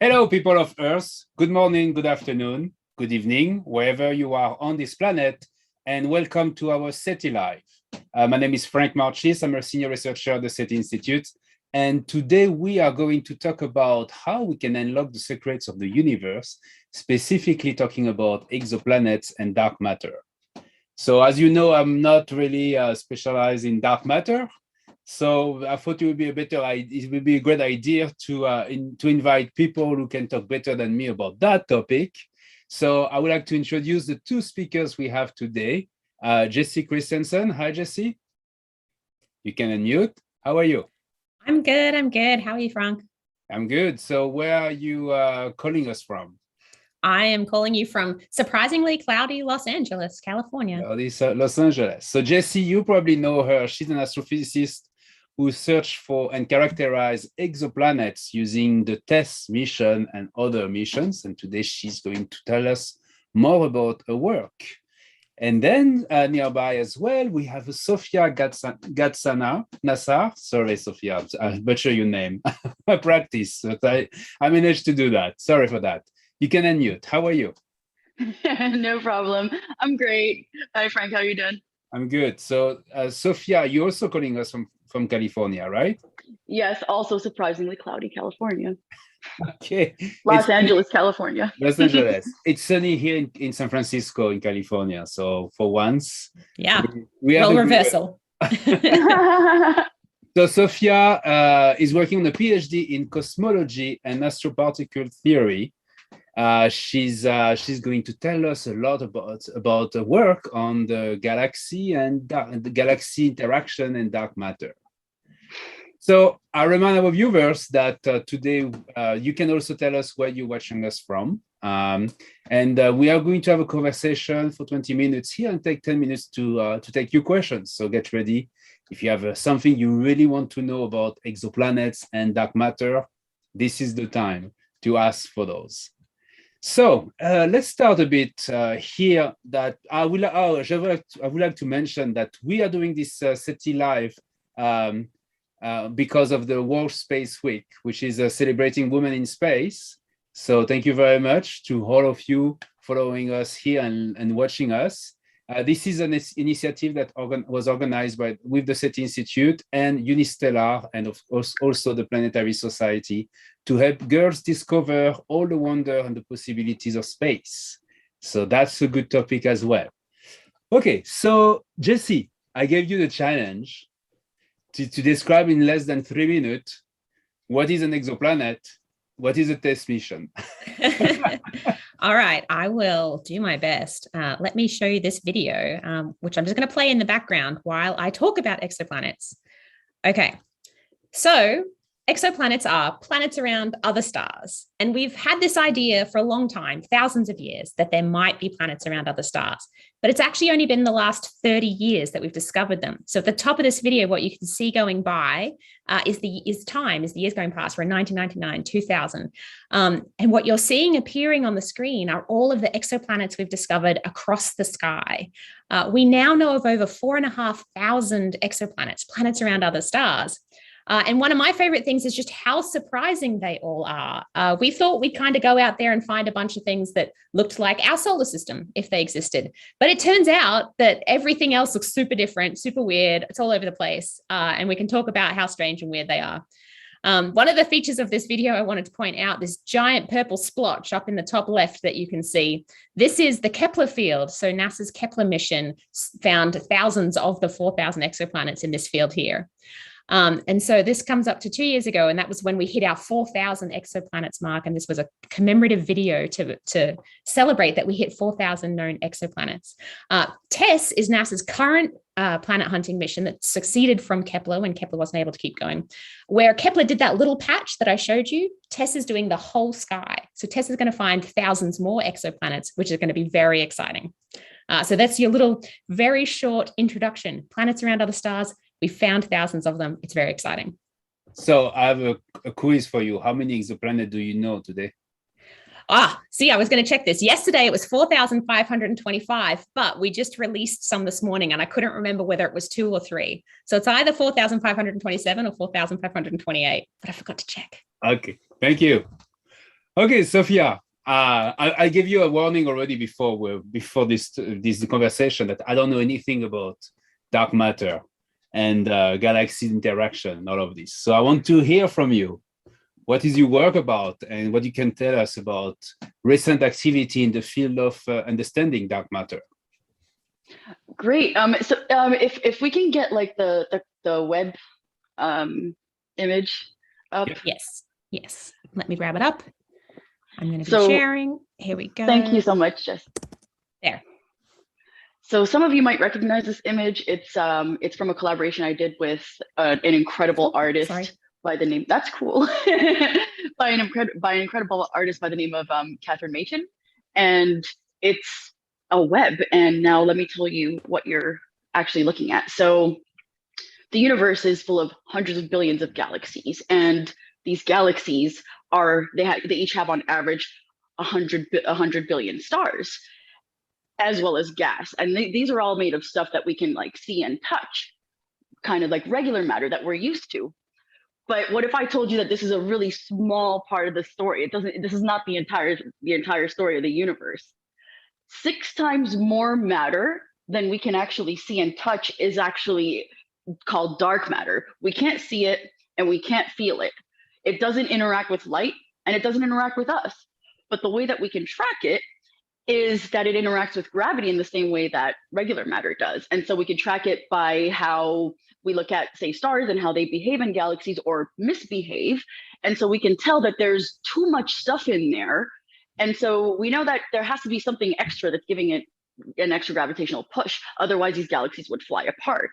Hello, people of Earth. Good morning, good afternoon, good evening, wherever you are on this planet, and welcome to our SETI Live. My name is Frank Marchis. I'm a senior researcher at the SETI Institute, and today we are going to talk about how we can unlock the secrets of the universe, specifically talking about exoplanets and dark matter. So as you know, I'm not really specialized in dark matter. So I thought it would be a great idea to invite people who can talk better than me about that topic. So I would like to introduce the two speakers we have today. Jesse Christensen. Hi, Jesse. You can unmute. How are you? I'm good. How are you, Frank? I'm good. So where are you calling us from? I am calling you from surprisingly cloudy Los Angeles, California. Los Angeles. So Jesse, you probably know her. She's an astrophysicist who search for and characterize exoplanets using the TESS mission and other missions. And today she's going to tell us more about her work. And then nearby as well, we have Sofia Gatsana Nassar. Sorry, Sofia, I butcher your name. I practice, but I managed to do that. Sorry for that. You can unmute. How are you? No problem. I'm great. Hi, Frank. How are you doing? I'm good. So, Sofia, you're also calling us from California, right? Yes, also surprisingly cloudy California. Okay. Los Angeles, California. Los Angeles. It's sunny here in San Francisco, in California. So for once, yeah, we have role reversal. So Sofia is working on a PhD in cosmology and astroparticle theory. She's going to tell us a lot about the work on the galaxy and the galaxy interaction and dark matter. So I remind our viewers that today you can also tell us where you're watching us from. And we are going to have a conversation for 20 minutes here and take 10 minutes to take your questions. So get ready. If you have something you really want to know about exoplanets and dark matter, this is the time to ask for those. So let's start a bit here. That I would like to mention that we are doing this SETI Live because of the World Space Week, which is celebrating women in space. So thank you very much to all of you following us here and watching us. This is an initiative that was organized with the SETI Institute and Unistellar, and of course also the Planetary Society, to help girls discover all the wonder and the possibilities of space. So that's a good topic as well. Okay, so Jesse, I gave you the challenge to describe in less than 3 minutes what is an exoplanet, what is a TESS mission. All right, I will do my best. Let me show you this video, which I'm just going to play in the background while I talk about exoplanets. Okay, so exoplanets are planets around other stars. And we've had this idea for a long time, thousands of years, that there might be planets around other stars. But it's actually only been the last 30 years that we've discovered them. So at the top of this video, what you can see going by is the years going past. We're in 1999, 2000. And what you're seeing appearing on the screen are all of the exoplanets we've discovered across the sky. We now know of over 4,500 exoplanets, planets around other stars. And one of my favorite things is just how surprising they all are. We thought we'd kind of go out there and find a bunch of things that looked like our solar system if they existed. But it turns out that everything else looks super different, super weird. It's all over the place. And we can talk about how strange and weird they are. One of the features of this video I wanted to point out, this giant purple splotch up in the top left that you can see. This is the Kepler field. So NASA's Kepler mission found thousands of the 4,000 exoplanets in this field here. And so this comes up to 2 years ago, and that was when we hit our 4,000 exoplanets mark. And this was a commemorative video to celebrate that we hit 4,000 known exoplanets. TESS is NASA's current planet hunting mission that succeeded from Kepler when Kepler wasn't able to keep going. Where Kepler did that little patch that I showed you, TESS is doing the whole sky. So TESS is going to find thousands more exoplanets, which is going to be very exciting. So that's your little, very short introduction. Planets around other stars. We found thousands of them. It's very exciting. So I have a quiz for you. How many exoplanets do you know today? See, I was going to check this. Yesterday, it was 4,525, but we just released some this morning, and I couldn't remember whether it was 2 or 3. So it's either 4,527 or 4,528, but I forgot to check. Okay, thank you. Okay, Sophia, I gave you a warning already before this conversation that I don't know anything about dark matter and galaxy interaction and all of this. So I want to hear from you. What is your work about, and what you can tell us about recent activity in the field of understanding dark matter? Great. If we can get like the web image up. Yes. Let me grab it up. I'm going to be So sharing. Here we go. Thank you so much, Jess. There. So some of you might recognize this image. It's from a collaboration I did with an incredible artist by the name. That's cool. by an incredible artist by the name of Catherine Machen, and it's a web. And now let me tell you what you're actually looking at. So the universe is full of hundreds of billions of galaxies, and these galaxies they each have on average 100 billion stars, as well as gas. And these are all made of stuff that we can like see and touch, kind of like regular matter that we're used to. But what if I told you that this is a really small part of the story? This is not the entire story of the universe. 6 times more matter than we can actually see and touch is actually called dark matter. We can't see it and we can't feel it. It doesn't interact with light and it doesn't interact with us. But the way that we can track it is that it interacts with gravity in the same way that regular matter does. And so we can track it by how we look at, say, stars and how they behave in galaxies or misbehave. And so we can tell that there's too much stuff in there. And so we know that there has to be something extra that's giving it an extra gravitational push. Otherwise, these galaxies would fly apart.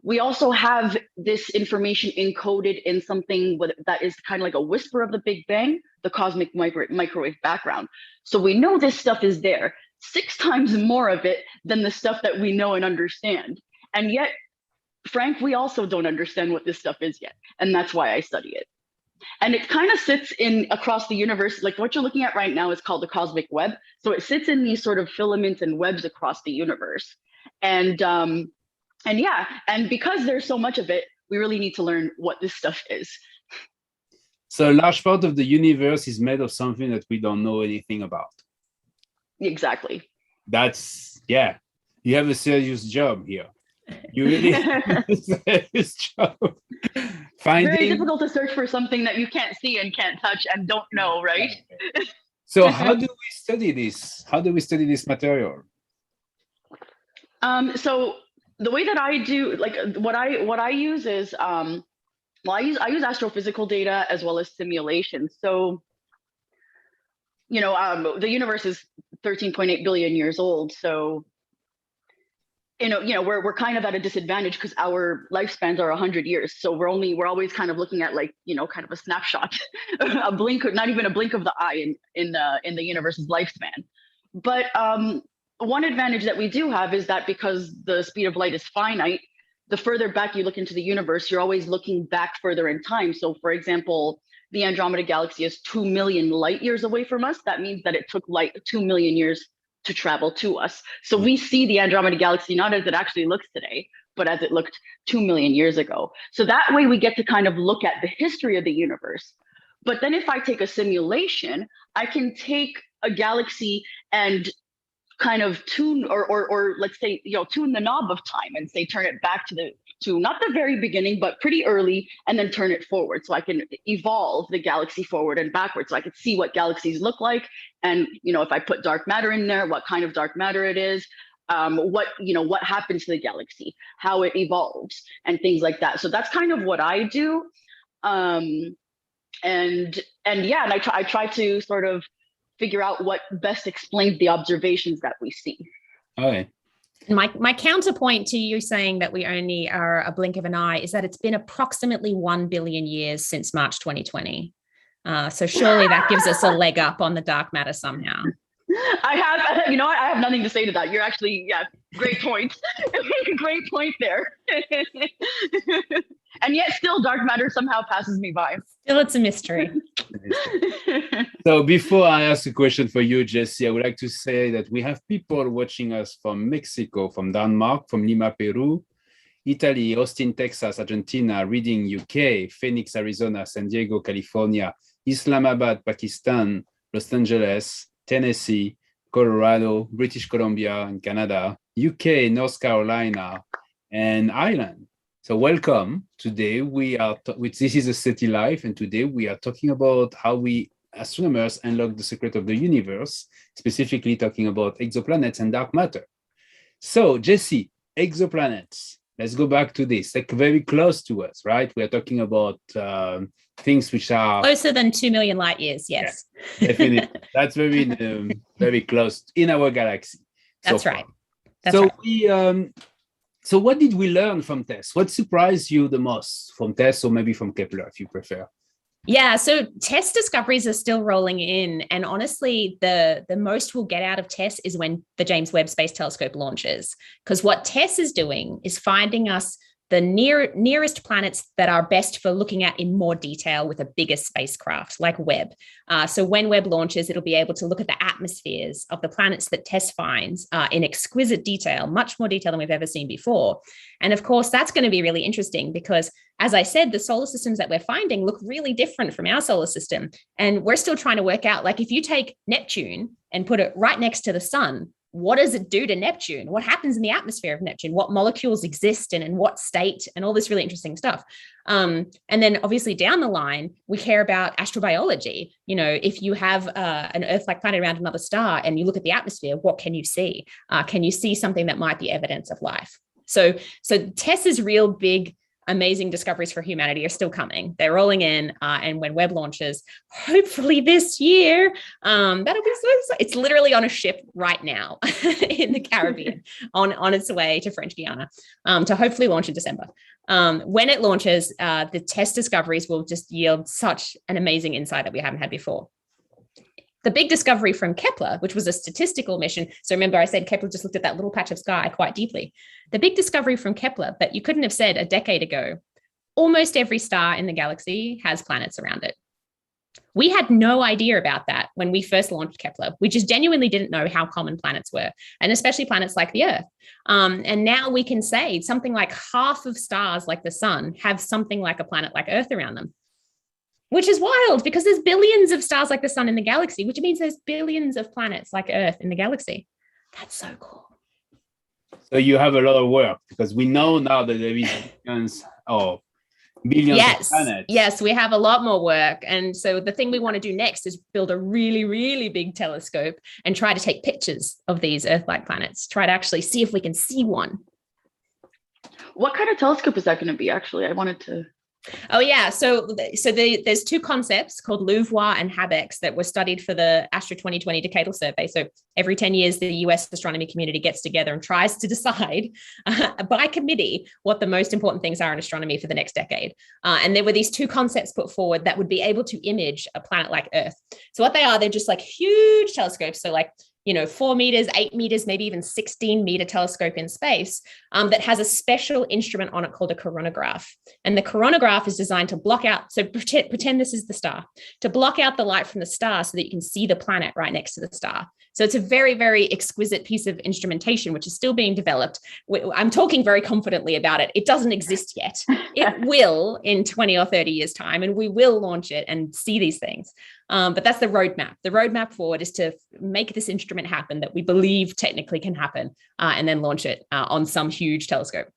We also have this information encoded in something that is kind of like a whisper of the Big Bang, the cosmic microwave background. So we know this stuff is there, 6 times more of it than the stuff that we know and understand. And yet, Frank, we also don't understand what this stuff is yet. And that's why I study it. And it kind of sits in across the universe. Like what you're looking at right now is called the cosmic web. So it sits in these sort of filaments and webs across the universe. And yeah, and because there's so much of it, we really need to learn what this stuff is. So a large part of the universe is made of something that we don't know anything about. Exactly. That's, yeah, you have a serious job here. You really have a serious job. Very difficult to search for something that you can't see and can't touch and don't know, right? So how do we study this? How do we study this material? So the way that I do, like what I use is, I use astrophysical data as well as simulations. So, the universe is 13.8 billion years old. So, we're kind of at a disadvantage because our lifespans are 100 years. So we're always kind of looking at like, kind of a snapshot, a blink, not even a blink of the eye in the universe's lifespan. But one advantage that we do have is that because the speed of light is finite, the further back you look into the universe, you're always looking back further in time. So for example, the Andromeda Galaxy is 2 million light years away from us. That means that it took light 2 million years to travel to us. So we see the Andromeda Galaxy not as it actually looks today, but as it looked 2 million years ago. So that way we get to kind of look at the history of the universe. But then if I take a simulation, I can take a galaxy and kind of tune or let's say, tune the knob of time and say, turn it back to not the very beginning, but pretty early, and then turn it forward. So I can evolve the galaxy forward and backwards. So I could see what galaxies look like. And, if I put dark matter in there, what kind of dark matter it is, what happens to the galaxy, how it evolves and things like that. So that's kind of what I do. And I try to sort of figure out what best explains the observations that we see. Okay. My counterpoint to you saying that we only are a blink of an eye is that it's been approximately 1 billion years since March 2020. So surely that gives us a leg up on the dark matter somehow. I have nothing to say to that. You're actually, great point. Great point there. And yet still dark matter somehow passes me by. Still, it's a mystery. So before I ask a question for you, Jessie, I would like to say that we have people watching us from Mexico, from Denmark, from Lima, Peru, Italy, Austin, Texas, Argentina, Reading, UK, Phoenix, Arizona, San Diego, California, Islamabad, Pakistan, Los Angeles, Tennessee, Colorado, British Columbia in Canada, UK, North Carolina, and Ireland. So welcome. Today we are, this is a SETI Live, and today we are talking about how we astronomers unlock the secret of the universe, specifically talking about exoplanets and dark matter. So Jesse, exoplanets. Let's go back to this, like very close to us, right? We are talking about things which are closer than 2 million light years. Yes, yeah, definitely. That's very close in our galaxy. That's right. That's so right. So what did we learn from TESS? What surprised you the most from TESS, or maybe from Kepler, if you prefer? Yeah, so TESS discoveries are still rolling in. And honestly, the most we'll get out of TESS is when the James Webb Space Telescope launches. Because what TESS is doing is finding us the nearest planets that are best for looking at in more detail with a bigger spacecraft like Webb. So when Webb launches, it'll be able to look at the atmospheres of the planets that TESS finds in exquisite detail, much more detail than we've ever seen before. And of course, that's going to be really interesting because, as I said, the solar systems that we're finding look really different from our solar system. And we're still trying to work out, like, if you take Neptune and put it right next to the sun, what does it do to Neptune? What happens in the atmosphere of Neptune? What molecules exist in what state, and all this really interesting stuff. And then obviously down the line, we care about astrobiology. You know, if you have an Earth-like planet around another star and you look at the atmosphere, what can you see? Can you see something that might be evidence of life? So TESS's real big, amazing discoveries for humanity are still coming. They're rolling in, and when Webb launches, hopefully this year, that'll be so. It's literally on a ship right now in the Caribbean, on its way to French Guiana, to hopefully launch in December. When it launches, the TESS discoveries will just yield such an amazing insight that we haven't had before. The big discovery from Kepler, which was a statistical mission. So remember, I said Kepler just looked at that little patch of sky quite deeply. The big discovery from Kepler that you couldn't have said a decade ago, almost every star in the galaxy has planets around it. We had no idea about that when we first launched Kepler. We just genuinely didn't know how common planets were, and especially planets like the Earth. And now we can say something like half of stars like the sun have something like a planet like Earth around them. Which is wild because there's billions of stars like the sun in the galaxy, which means there's billions of planets like Earth in the galaxy. That's so cool. So you have a lot of work because we know now that there is billions of planets. Yes, we have a lot more work. And so the thing we want to do next is build a really, really big telescope and try to take pictures of these Earth-like planets, try to actually see if we can see one. What kind of telescope is that going to be, actually? I wanted to... Oh, yeah. So there's two concepts called Leuvoir and Habex that were studied for the Astro 2020 Decadal Survey. So every 10 years, the US astronomy community gets together and tries to decide by committee what the most important things are in astronomy for the next decade. And there were these two concepts put forward that would be able to image a planet like Earth. So what they are, they're just like huge telescopes. So like, 4 meters, 8 meters, maybe even 16-meter telescope in space that has a special instrument on it called a coronagraph. And the coronagraph is designed to block out, so pretend this is the star, to block out the light from the star so that you can see the planet right next to the star. So it's a very, very exquisite piece of instrumentation, which is still being developed. I'm talking very confidently about it. It doesn't exist yet. It will in 20 or 30 years' time, and we will launch it and see these things. But that's the roadmap. The roadmap forward is to make this instrument happen that we believe technically can happen, and then launch it on some huge telescope.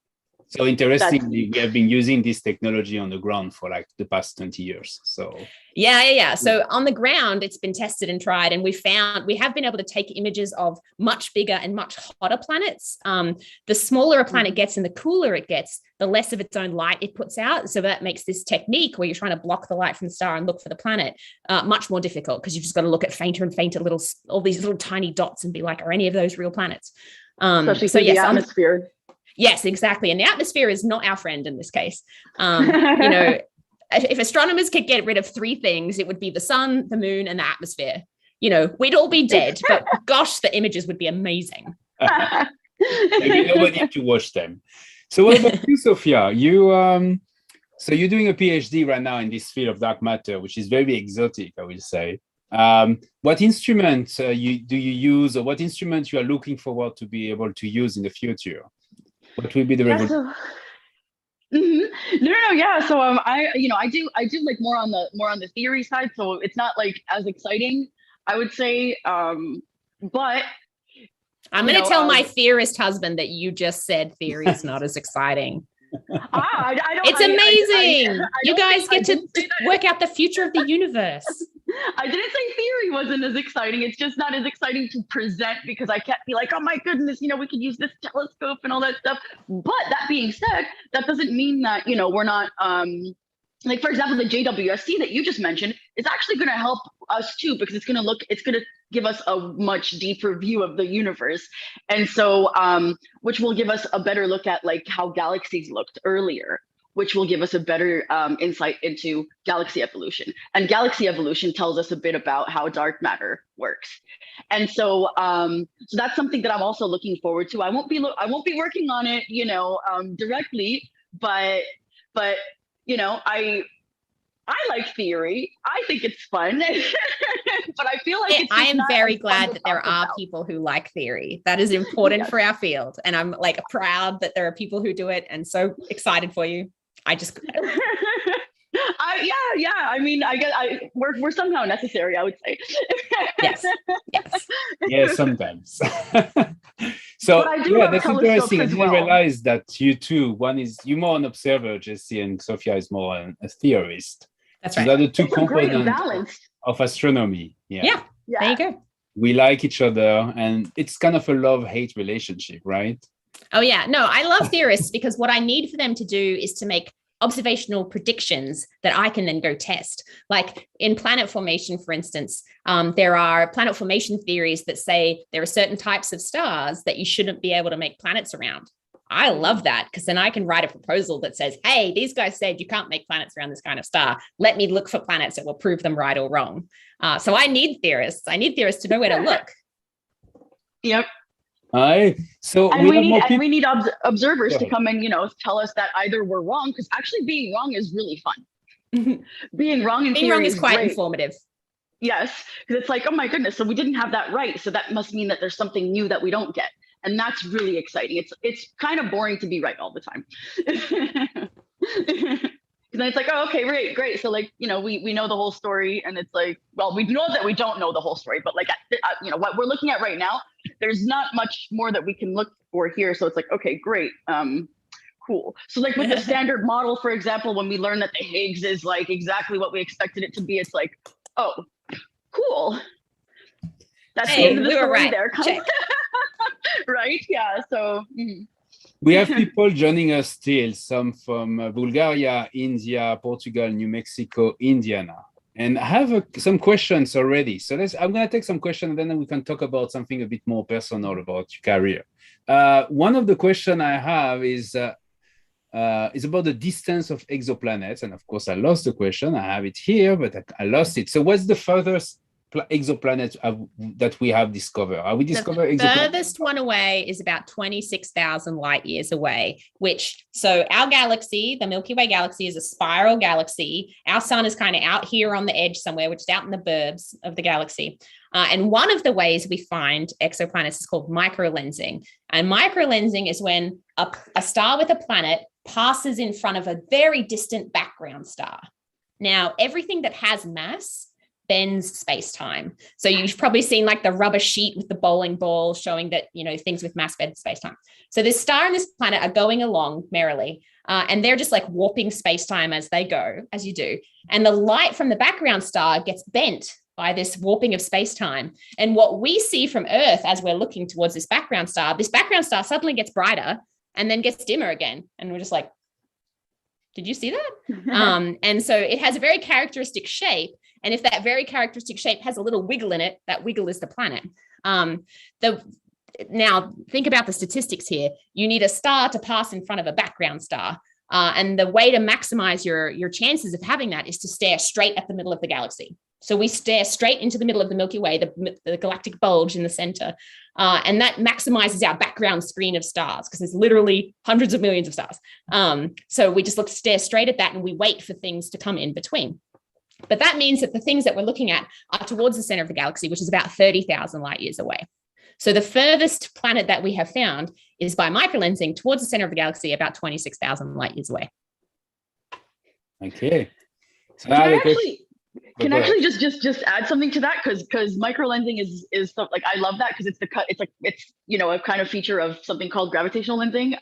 So interestingly, we have been using this technology on the ground for like the past 20 years. So yeah. So on the ground, it's been tested and tried, and we have been able to take images of much bigger and much hotter planets. The smaller a planet gets and the cooler it gets, the less of its own light it puts out. So that makes this technique where you're trying to block the light from the star and look for the planet much more difficult, because you've just got to look at fainter and fainter all these little tiny dots and be like, are any of those real planets? Especially through the atmosphere. Yes, exactly. And the atmosphere is not our friend in this case. If astronomers could get rid of three things, it would be the sun, the moon, and the atmosphere. We'd all be dead, but gosh, the images would be amazing. Maybe nobody to watch them. So what about you, Sophia? So you're doing a PhD right now in this field of dark matter, which is very exotic, I will say. What instrument do you use, or what instrument you are looking forward to be able to use in the future? What will be the revolution? No. Yeah. So I do like more on the theory side. So it's not like as exciting. I would say, but I'm going to tell my theorist husband that you just said theory is not as exciting. It's amazing. You guys get to work out the future of the universe. I didn't say theory wasn't as exciting. It's just not as exciting to present because I can't be like, oh my goodness, we could use this telescope and all that stuff. But that being said, that doesn't mean that, we're not, like, for example, the JWST that you just mentioned is actually going to help us too, because it's going to give us a much deeper view of the universe. And so, which will give us a better look at like how galaxies looked earlier, which will give us a better insight into galaxy evolution. And galaxy evolution tells us a bit about how dark matter works. And so, so that's something that I'm also looking forward to. I won't be working on it, directly, but I like theory. I think it's fun, but I feel like I am very glad that there are people who like theory. That is important for our field. And I'm like proud that there are people who do it and so excited for you. I just, yeah. I mean, I guess we're somehow necessary, I would say. Yes. Yeah, sometimes. So yeah, that's interesting. I didn't realize that you two, you're more an observer, Jessie, and Sophia is more a theorist. That's right. So those are the two components of astronomy. Yeah, there you go. We like each other, and it's kind of a love-hate relationship, right? Oh yeah, no, I love theorists because what I need for them to do is to make observational predictions that I can then go test. Like in planet formation, for instance, there are planet formation theories that say there are certain types of stars that you shouldn't be able to make planets around. I love that because then I can write a proposal that says, hey, these guys said you can't make planets around this kind of star. Let me look for planets that will prove them right or wrong. So I need theorists. I need theorists to know where to look. Yep. So we need observers to come and tell us that either we're wrong, because actually being wrong is really fun. Being wrong is quite great. Informative. Yes, because it's like, oh my goodness, so we didn't have that right, so that must mean that there's something new that we don't get, and that's really exciting. It's kind of boring to be right all the time. And then it's like, oh, okay, great. So like, we know the whole story, and it's like, well, we know that we don't know the whole story, but like, what we're looking at right now, there's not much more that we can look for here. So it's like, okay, great. Cool. So like with the standard model, for example, when we learn that the Higgs is like exactly what we expected it to be, it's like, oh, cool. That's the end of the story right there. Right? Yeah. So. We have people joining us still, some from Bulgaria, India, Portugal, New Mexico, Indiana. And I have some questions already. So I'm going to take some questions, and then we can talk about something a bit more personal about your career. One of the questions I have is about the distance of exoplanets. And of course, I lost the question. I have it here, but I lost it. So what's the furthest exoplanets that we have discovered? We discovered the furthest one away is about 26,000 light years away, so our galaxy, the Milky Way galaxy, is a spiral galaxy. Our sun is kind of out here on the edge somewhere, which is out in the burbs of the galaxy. And one of the ways we find exoplanets is called microlensing. And microlensing is when a star with a planet passes in front of a very distant background star. Now, everything that has mass bends space-time. So you've probably seen like the rubber sheet with the bowling ball showing that, things with mass bend space-time. So this star and this planet are going along merrily, and they're just like warping space-time as they go, as you do. And the light from the background star gets bent by this warping of space-time. And what we see from Earth as we're looking towards this background star suddenly gets brighter and then gets dimmer again. And we're just like, did you see that? And so it has a very characteristic shape. And if that very characteristic shape has a little wiggle in it, that wiggle is the planet. Now, think about the statistics here. You need a star to pass in front of a background star. And the way to maximize your chances of having that is to stare straight at the middle of the galaxy. So we stare straight into the middle of the Milky Way, the galactic bulge in the center. And that maximizes our background screen of stars because there's literally hundreds of millions of stars. So we just stare straight at that and we wait for things to come in between. But that means that the things that we're looking at are towards the center of the galaxy, which is about 30,000 light years away. So the furthest planet that we have found is by microlensing towards the center of the galaxy, about 26,000 light years away. Okay. So can actually just add something to that because microlensing is stuff like I love that because it's a kind of feature of something called gravitational lensing.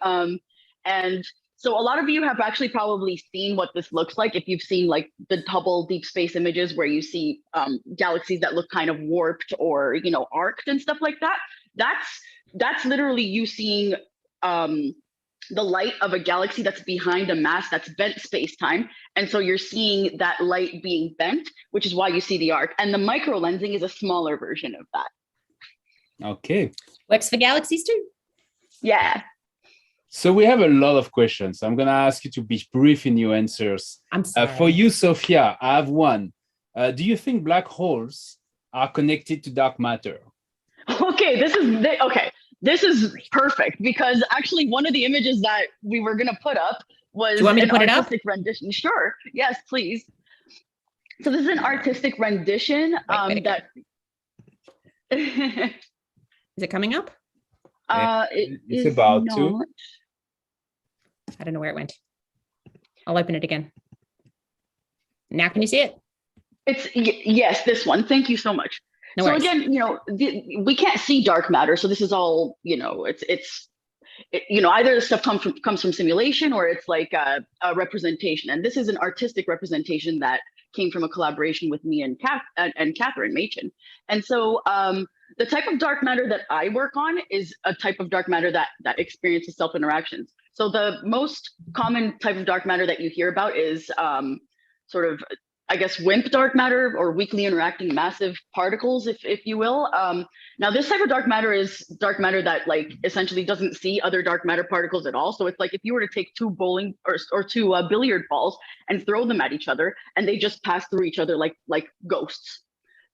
And so a lot of you have actually probably seen what this looks like if you've seen like the Hubble deep space images where you see galaxies that look kind of warped or arced and stuff like that. That's literally you seeing the light of a galaxy that's behind a mass that's bent space-time. And so you're seeing that light being bent, which is why you see the arc. And the microlensing is a smaller version of that. Okay. Works for galaxies too. Yeah. So we have a lot of questions. I'm going to ask you to be brief in your answers. I'm sorry. For you, Sophia, I have one. Do you think black holes are connected to dark matter? Okay, this is perfect because actually one of the images that we were going to put up was an artistic rendition. Sure. Yes, please. So this is an artistic rendition that is it coming up? It's about not. to. I don't know where it went. I'll open it again. Now can you see it? Yes, this one. Thank you so much. No so worries. again, we can't see dark matter. So this is all, either the stuff comes from simulation or it's like a representation. And this is an artistic representation that came from a collaboration with me and Catherine Machen. And so the type of dark matter that I work on is a type of dark matter that experiences self-interactions. So the most common type of dark matter that you hear about is sort of, I guess, WIMP dark matter or weakly interacting massive particles, if you will. Now, this type of dark matter is dark matter that like essentially doesn't see other dark matter particles at all. So it's like if you were to take two bowling or two billiard balls and throw them at each other and they just pass through each other like ghosts.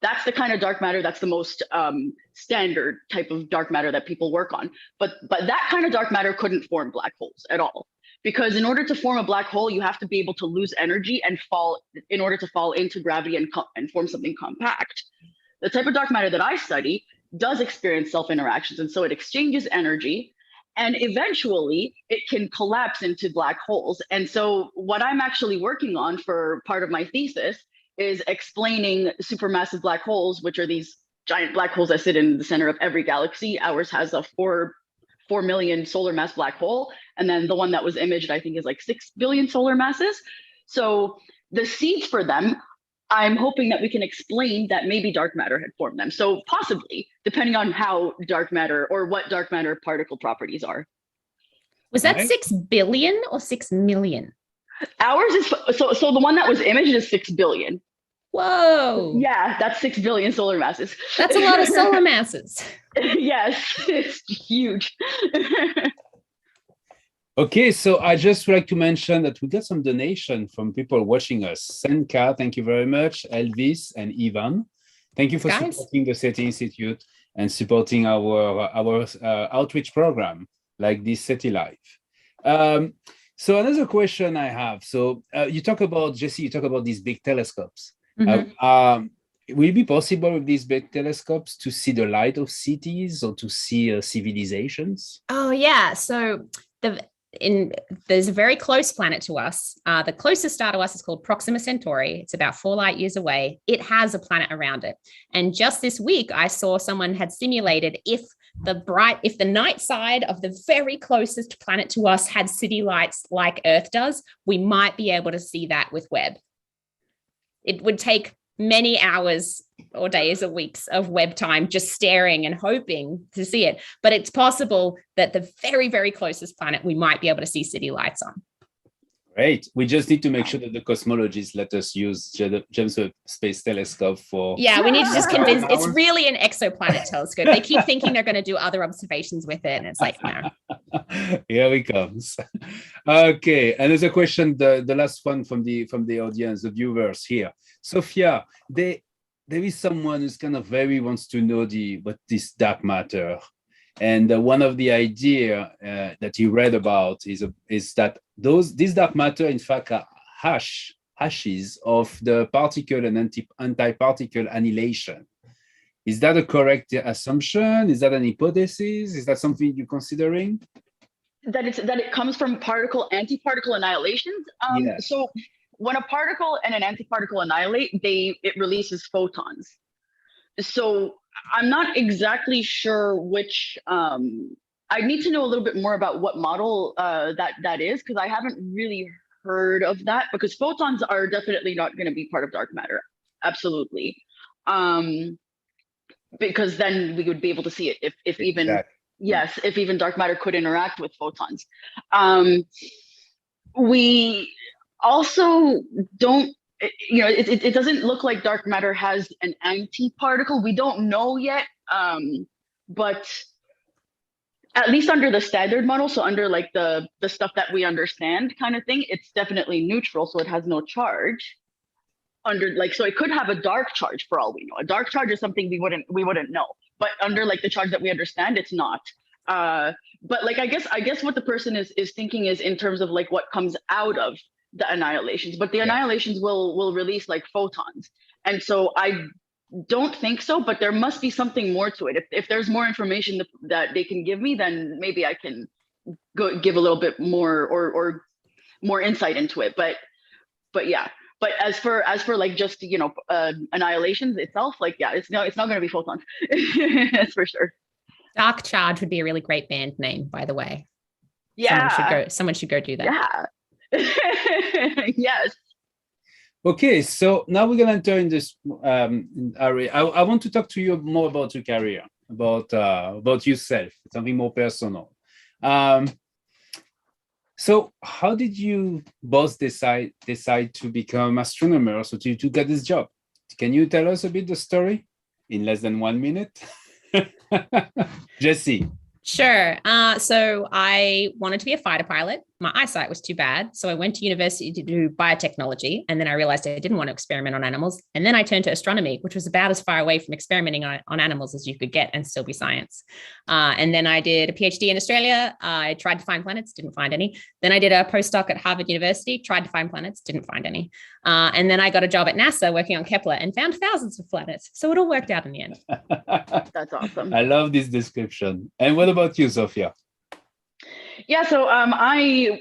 That's the kind of dark matter that's the most standard type of dark matter that people work on. But that kind of dark matter couldn't form black holes at all. Because in order to form a black hole, you have to be able to lose energy and fall into gravity and form something compact. The type of dark matter that I study does experience self-interactions. And so it exchanges energy and eventually it can collapse into black holes. And so what I'm actually working on for part of my thesis is explaining supermassive black holes, which are these giant black holes that sit in the center of every galaxy. Ours has a 4 million solar mass black hole. And then the one that was imaged, I think, is like 6 billion solar masses. So the seeds for them, I'm hoping that we can explain that maybe dark matter had formed them. So possibly, depending on how dark matter or what dark matter particle properties are. Was that 6 billion or 6 million? Ours is, so the one that was imaged is 6 billion. Whoa. Yeah, that's 6 billion solar masses. That's a lot of solar masses. Yes, it's huge. Okay, so I just would like to mention that we got some donation from people watching us. Senka, thank you very much. Elvis and Ivan. Thank you for supporting the SETI Institute and supporting our outreach program like this SETI Live. So another question I have. So you talk about, Jesse, you talk about these big telescopes. Mm-hmm. Will it be possible with these big telescopes to see the light of cities or to see civilizations? Oh, yeah. So there's a very close planet to us. The closest star to us is called Proxima Centauri. It's about 4 light years away. It has a planet around it. And just this week, I saw someone had simulated if the night side of the very closest planet to us had city lights like Earth does, we might be able to see that with Webb. It would take many hours or days or weeks of Webb time just staring and hoping to see it. But it's possible that the very, very closest planet we might be able to see city lights on. Great. We just need to make sure that the cosmologists let us use James Webb Space Telescope for... Yeah, we need to just convince... It's really an exoplanet telescope. They keep thinking they're going to do other observations with it. And it's like, no. Here it comes. Okay. Another question, the last one from the audience, the viewers here. Sophia, there is someone who's kind of very wants to know what this dark matter. And one of the idea that he read about is that this dark matter, in fact, are hashes of the particle and anti-particle annihilation. Is that a correct assumption? Is that an hypothesis? Is that something you're considering? That it comes from anti-particle annihilations. Yes. So when a particle and an antiparticle annihilate, it releases photons. So I'm not exactly sure which. I need to know a little bit more about what model that is, because I haven't really heard of that. Because photons are definitely not going to be part of dark matter. Absolutely. Because then we would be able to see it if even yes, if even dark matter could interact with photons. We also don't, it doesn't look like dark matter has an antiparticle. We don't know yet, but at least under the standard model, so under like the stuff that we understand kind of thing, it's definitely neutral, so it has no charge. Under like, so it could have a dark charge for all we know. A dark charge is something we wouldn't know, but under like the charge that we understand, it's not. But like I guess what the person is thinking is in terms of like what comes out of the annihilations, but the annihilations will release like photons, and so I don't think so, but there must be something more to it. If there's more information that they can give me, then maybe I can go give a little bit more or more insight into it. But yeah. But as for like just annihilations itself, like it's not going to be photons. That's for sure. Dark Charge would be a really great band name, by the way. Yeah. Someone should go do that. Yeah. Yes. Okay, so now we're gonna enter in this area. I want to talk to you more about your career, about yourself, something more personal. So how did you both decide to become astronomers, or to get this job? Can you tell us a bit the story in less than 1 minute? Jesse. Sure. So I wanted to be a fighter pilot. My eyesight was too bad. So I went to university to do biotechnology. And then I realized I didn't want to experiment on animals. And then I turned to astronomy, which was about as far away from experimenting on animals as you could get and still be science. And then I did a PhD in Australia. I tried to find planets, didn't find any. Then I did a postdoc at Harvard University, tried to find planets, didn't find any. And then I got a job at NASA working on Kepler and found thousands of planets. So it all worked out in the end. That's awesome. I love this description. And what about you, Sophia? Yeah, so my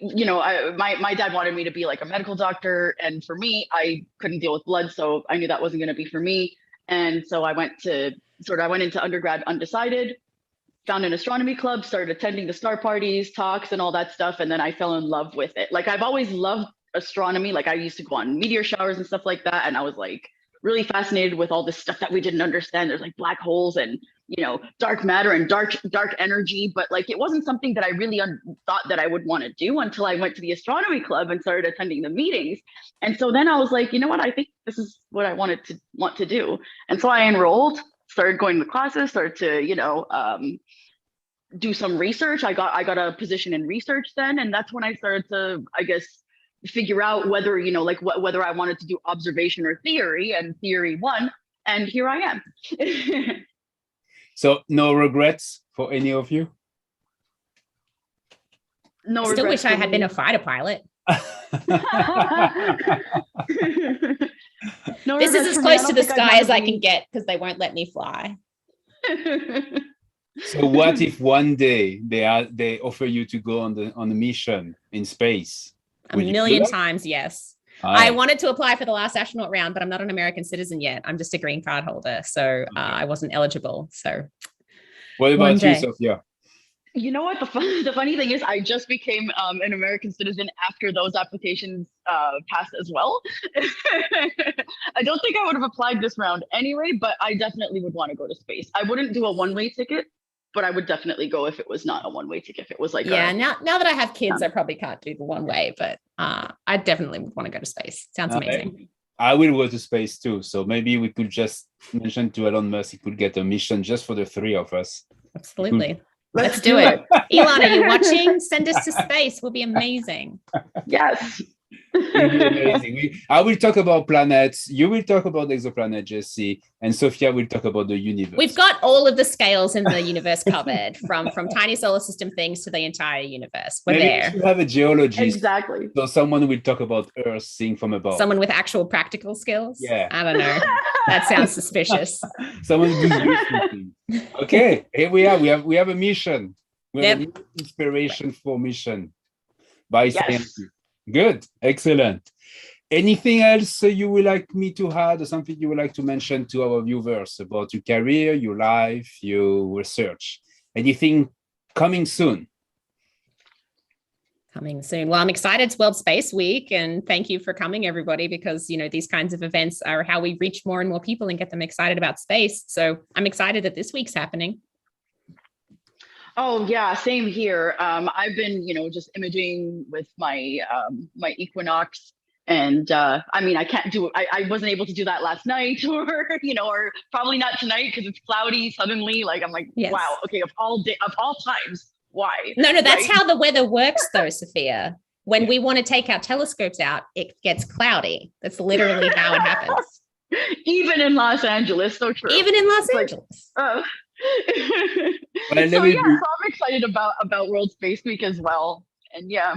dad wanted me to be like a medical doctor, and for me, I couldn't deal with blood, so I knew that wasn't going to be for me. And so I went into undergrad undecided, found an astronomy club, started attending the star parties, talks, and all that stuff, and then I fell in love with it. Like I've always loved astronomy. Like I used to go on meteor showers and stuff like that, and I was like really fascinated with all this stuff that we didn't understand. There's like black holes and dark matter and dark energy, but like it wasn't something that I really thought that I would want to do until I went to the astronomy club and started attending the meetings. And so then I was like, you know what, I think this is what I want to do. And so I enrolled, started going to classes, started to do some research. I got a position in research then, and that's when I started to, I guess, figure out whether whether I wanted to do observation or theory, and theory won, and here I am. So no regrets for any of you? No. I still wish I had been a fighter pilot. No, this is as close to the sky as I can get because they won't let me fly. So what if one day they offer you to go on a mission in space? A million times, yes. I wanted to apply for the last astronaut round, but I'm not an American citizen yet. I'm just a green card holder, so I wasn't eligible. So, what about you, Sophia? You know what? The funny thing is, I just became an American citizen after those applications passed as well. I don't think I would have applied this round anyway, but I definitely would want to go to space. I wouldn't do a one-way ticket, but I would definitely go if it was not a one-way ticket. If it was like now that I have kids, I probably can't do the one-way, but I definitely would want to go to space. Sounds amazing. I will go to space too, so maybe we could just mention to Elon Musk he could get a mission just for the three of us. Absolutely. Let's do it. Elon, are you watching? Send us to space. We'll be amazing. Yes. It'll be amazing. I will talk about planets. You will talk about exoplanet, Jesse, and Sophia will talk about the universe. We've got all of the scales in the universe covered, from tiny solar system things to the entire universe. We're there. We have a geologist. Exactly. So someone will talk about Earth, seeing from above. Someone with actual practical skills. Yeah. I don't know. That sounds suspicious. Someone who's useful things. Okay, here we are. We have a mission. We have a new inspiration for mission by scientists. Good, excellent. Anything else you would like me to add, or something you would like to mention to our viewers about your career, your life, your research? Anything coming soon? Coming soon. Well, I'm excited. It's World Space Week, and thank you for coming, everybody, because these kinds of events are how we reach more and more people and get them excited about space. So I'm excited that this week's happening. Oh yeah, same here. I've been, just imaging with my my Equinox, and I mean, I can't do it. I wasn't able to do that last night, or or probably not tonight because it's cloudy suddenly. Like I'm like, yes. Wow, okay, of all times, why? No, that's right? How the weather works, though, Sophia. When we want to take our telescopes out, it gets cloudy. That's literally how it happens. Even in Los Angeles, so true. Even in Los Angeles. So I'm excited about World Space Week as well, and yeah,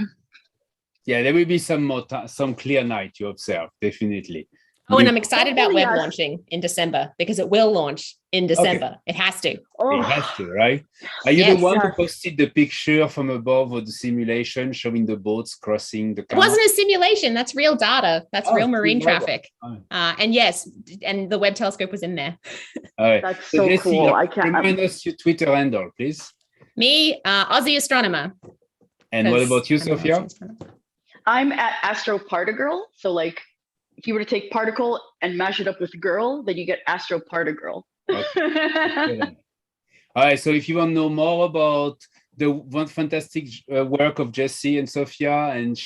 there will be some clear night to observe, definitely. Oh, and I'm excited about web launching in December, because it will launch in December. Okay. It has to. It has to, right? Are you the one who posted the picture from above of the simulation showing the boats crossing the canal? It wasn't a simulation. That's real data. That's real marine traffic. And yes, and the Webb telescope was in there. All right. That's so Jessie, cool. I can't remind us your Twitter handle, please. Me, Aussie Astronomer. And what about you, Sophia? I'm at AstroPartigirl. So like, if you were to take particle and mash it up with girl, then you get AstroPartigirl. Okay. All right. So if you want to know more about the one fantastic work of Jessie and Sophia, and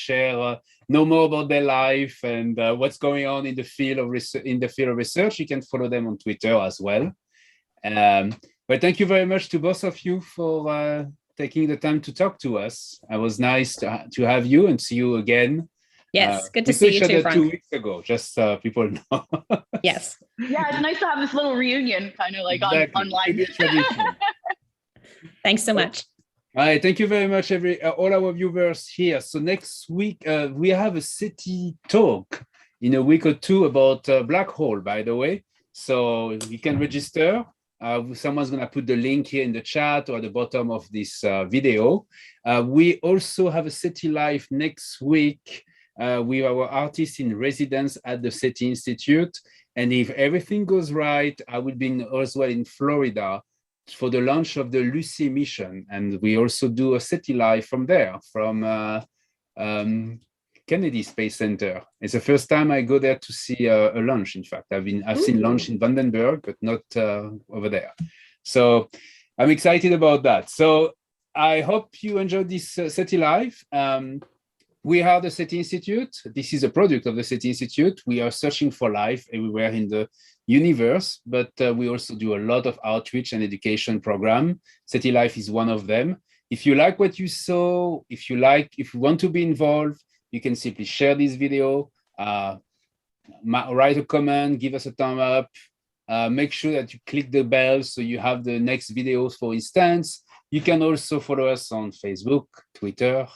know more about their life and what's going on in the field of research, you can follow them on Twitter as well. But thank you very much to both of you for taking the time to talk to us. It was nice to have you and see you again. Yes, good to see you too, Frank. 2 weeks ago, just people know. Yes. Yeah, it's nice to have this little reunion, kind of like online. Thanks so much. All right, thank you very much, all our viewers here. So next week, we have a SETI talk in a week or two about black hole, by the way. So you can register. Someone's going to put the link here in the chat or at the bottom of this video. We also have a SETI Live next week with our artists in residence at the SETI Institute. And if everything goes right, I will be as well in Florida for the launch of the Lucy mission. And we also do a SETI Live from there, from Kennedy Space Center. It's the first time I go there to see a launch. In fact, I've seen launch in Vandenberg, but not over there. So I'm excited about that. So I hope you enjoyed this SETI Live. We are the SETI Institute. This is a product of the SETI Institute. We are searching for life everywhere in the universe, but we also do a lot of outreach and education program. SETI Life is one of them. If you like what you saw, if you want to be involved, you can simply share this video, write a comment, give us a thumb up, make sure that you click the bell so you have the next videos, for instance. You can also follow us on Facebook, Twitter,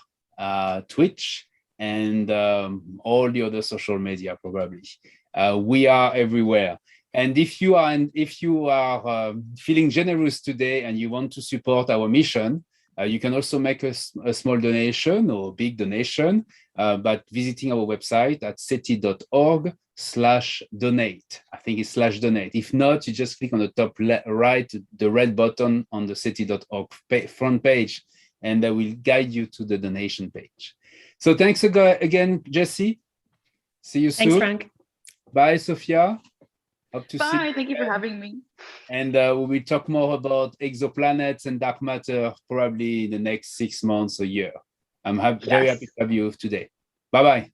Twitch, and all the other social media, probably. We are everywhere. And if you are feeling generous today and you want to support our mission, you can also make a small donation or big donation by visiting our website at seti.org/donate. I think it's /donate. If not, you just click on the top right, the red button on the seti.org front page, and that will guide you to the donation page. So thanks again, Jessie. See you soon. Thanks, Frank. Bye, Sophia. Bye, thank you for having me. And we will talk more about exoplanets and dark matter probably in the next 6 months or year. I'm very happy to have you today. Bye-bye.